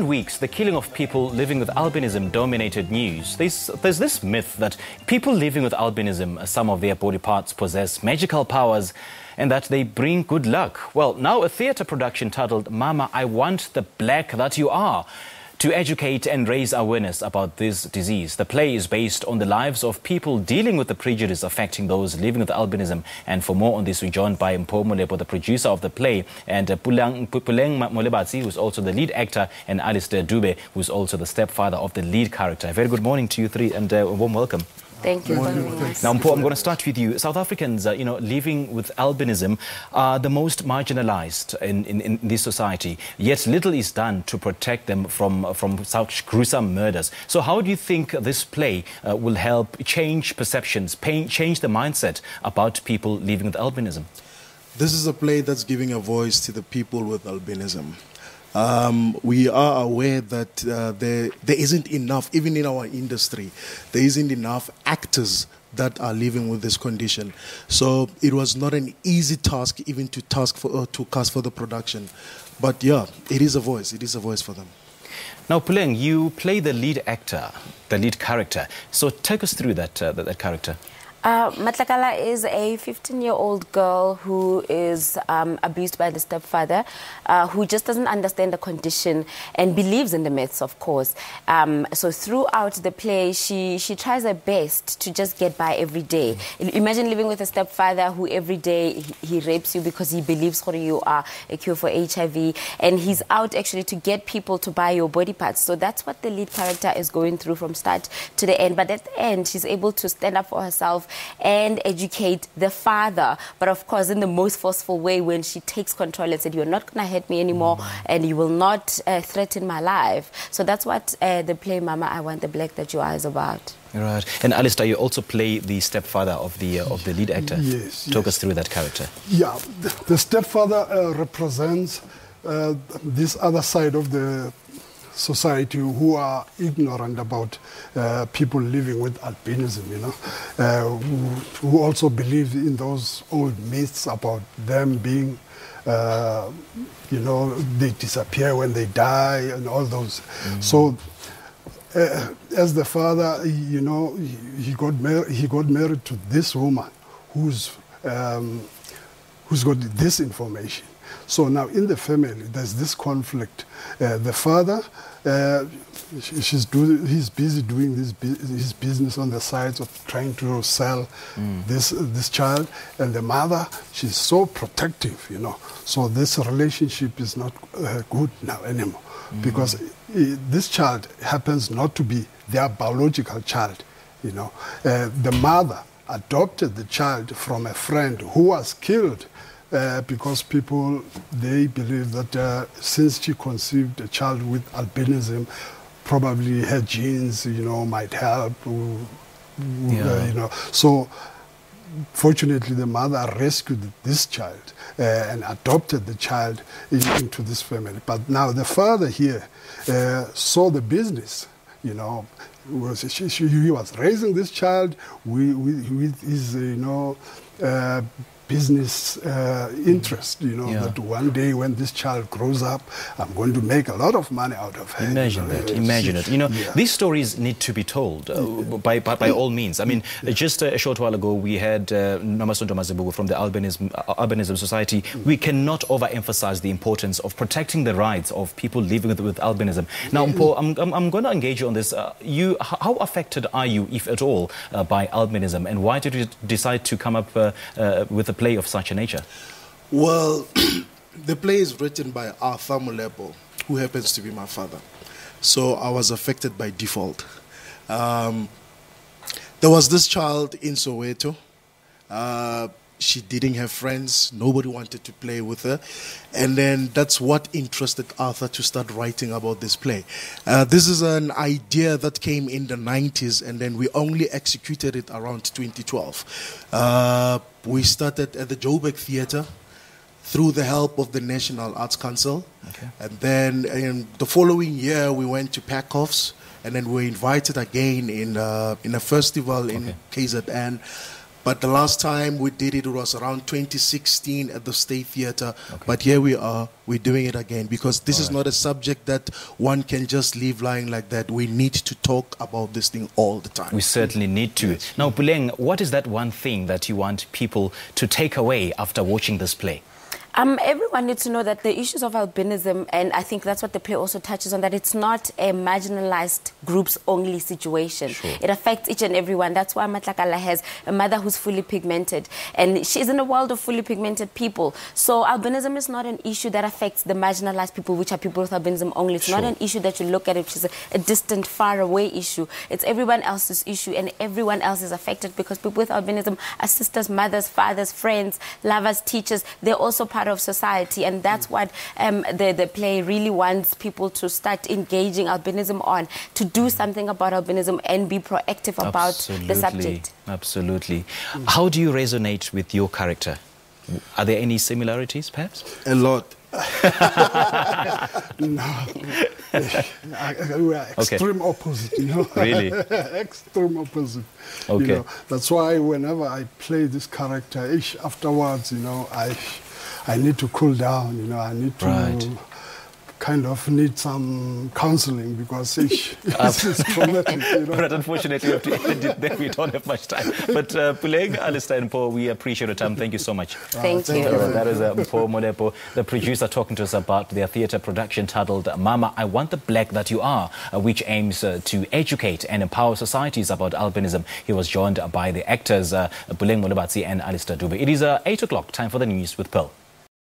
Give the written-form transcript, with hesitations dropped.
Weeks, the killing of people living with albinism dominated news. There's this myth that people living with albinism, some of their body parts possess magical powers and that they bring good luck. Well, now a theatre production titled Mama, I Want the Black That You Are, to educate and raise awareness about this disease. The play is based on the lives of people dealing with the prejudice affecting those living with albinism. And for more on this, we're joined by Mpho Molepo, the producer of the play, and PULENG MOLEBATSI, who's also the lead actor, and ALISTAIR DUBE, who's also the stepfather of the lead character. A very good morning to you three, and a warm welcome. Thank you for having us. Now, Mpho, I'm going to start with you. South Africans, living with albinism are the most marginalized in this society, yet little is done to protect them from such gruesome murders. So how do you think this play will help change perceptions, change the mindset about people living with albinism? This is a play that's giving a voice to the people with albinism. We are aware that there isn't enough, even in our industry, there isn't enough actors that are living with this condition. So it was not an easy task even to cast for the production. But yeah, it is a voice. It is a voice for them. Now, PULENG, you play the lead actor, the lead character. So take us through that character. Matlakala is a 15-year-old girl who is abused by the stepfather, who just doesn't understand the condition and believes in the myths, of course. So throughout the play, she tries her best to just get by every day. Imagine living with a stepfather who every day he rapes you because he believes you are a cure for HIV, and he's out actually to get people to buy your body parts. So that's what the lead character is going through from start to the end. But at the end, she's able to stand up for herself and educate the father, but of course in the most forceful way, when she takes control and said, you're not going to hurt me anymore and you will not threaten my life. So that's what the play Mama, I Want the Black That You Are is about. Right. And ALISTAIR, you also play the stepfather of the lead actor. Yes. Talk us through that character. Yeah, the stepfather represents this other side of the society who are ignorant about people living with albinism, who also believe in those old myths about them being, they disappear when they die and all those. So as the father, he got married to this woman who's got this information. So now in the family, there's this conflict. The father, he's busy doing his business on the sides of trying to sell this child, and the mother, she's so protective, So this relationship is not good now anymore, because this child happens not to be their biological child, The mother adopted the child from a friend who was killed. Because people, they believe that since she conceived a child with albinism, probably her genes, might help, So, fortunately, the mother rescued this child and adopted the child into this family. But now the father here saw the business, he was raising this child with his, business interest, that one day when this child grows up, I'm going to make a lot of money out of her. Imagine it. These stories need to be told by all means. I mean, just a short while ago, we had Nomasonto Mazibugu from the Albinism Society. We cannot overemphasize the importance of protecting the rights of people living with albinism. Now, Mpho, I'm going to engage you on this. How affected are you, if at all, by albinism, and why did you decide to come up with a play of such a nature? Well, the play is written by Mpho Molepo, who happens to be my father. So I was affected by default. There was this child in Soweto. She didn't have friends. Nobody wanted to play with her. And then that's what interested Arthur to start writing about this play. This is an idea that came in the 90s, and then we only executed it around 2012. We started at the Joburg Theatre through the help of the National Arts Council. Okay. And then in the following year, we went to Packoffs, and then we were invited again in a festival in KZN. But the last time we did it was around 2016 at the State Theatre. Okay. But here we are, we're doing it again because this is not a subject that one can just leave lying like that. We need to talk about this thing all the time. We certainly need to. Yes. Now, Puleng, what is that one thing that you want people to take away after watching this play? Everyone needs to know that the issues of albinism, and I think that's what the play also touches on, that it's not a marginalized groups only situation. Sure. It affects each and everyone. That's why Matlakala has a mother who's fully pigmented, and she's in a world of fully pigmented people. So albinism is not an issue that affects the marginalized people, which are people with albinism only. It's not an issue that you look at it, which is a distant, far away issue. It's everyone else's issue, and everyone else is affected because people with albinism are sisters, mothers, fathers, friends, lovers, teachers. They're also part of society, and that's what the play really wants people to start engaging albinism on, to do something about albinism and be proactive about the subject. Absolutely. How do you resonate with your character? Are there any similarities, perhaps? A lot. No. We are extreme opposite, you know. Really? Extreme opposite. Okay. You know, that's why whenever I play this character, afterwards, you know, I need to cool down, you know, I need to kind of need some counseling because it's traumatic, you know. But unfortunately, we have to end it there. We don't have much time. But Puleng, Alistair and Mpho, we appreciate your time. Thank you so much. Thank you. That is Mpho Molepo, the producer, talking to us about their theatre production titled Mama, I Want the Black That You Are, which aims to educate and empower societies about albinism. He was joined by the actors Puleng Molebatsi and Alistair Dube. It is 8 o'clock, time for the news with Pearl.